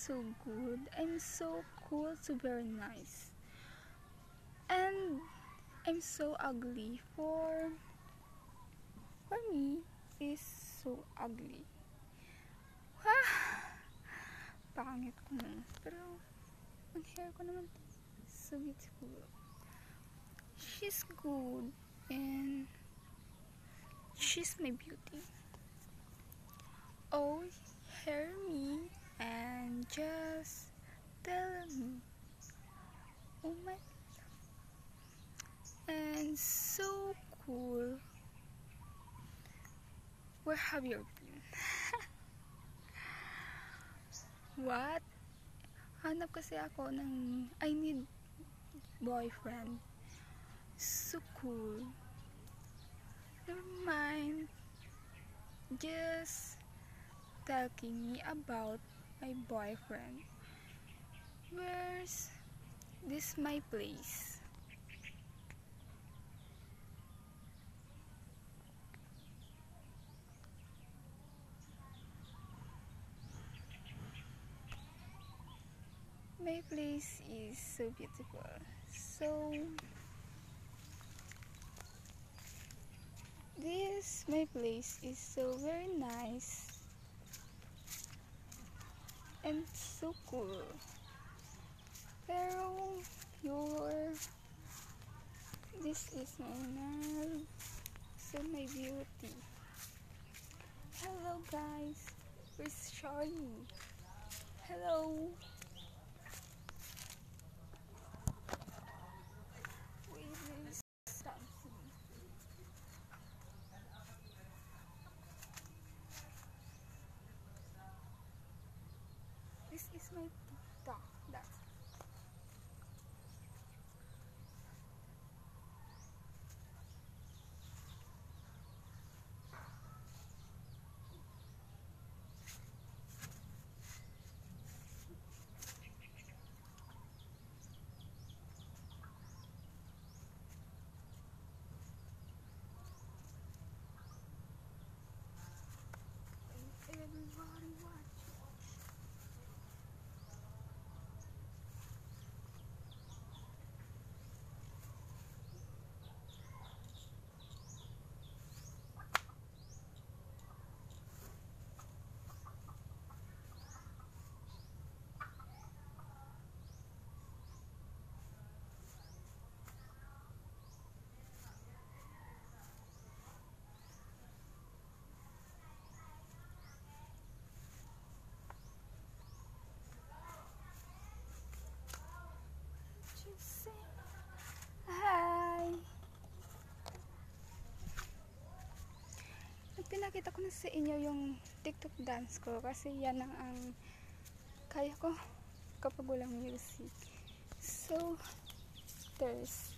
so good. I'm so cool, so very nice. And I'm so ugly. For me, is so ugly. Pangit ko naman. Pero, ang hair ko naman, so beautiful. She's good. And, she's my beauty. Oh, hear me. And just tell me. Oh my. And so cool. Where have you been? What? Hanap kasi ako ng I need boyfriend. So cool. Never mind. Just talking me about my boyfriend. Where's this my place? My place is so beautiful. So this my place is so very nice and so cool. Pero this is my nerve, so my beauty. Hello guys, where's Charlie? Hello. Wait, there's something. This is my TikTok. That's everybody watch. Just say hi. Pinakita ko na sa inyo yung TikTok dance ko kasi yan ang kaya ko kapag walang music. So, there's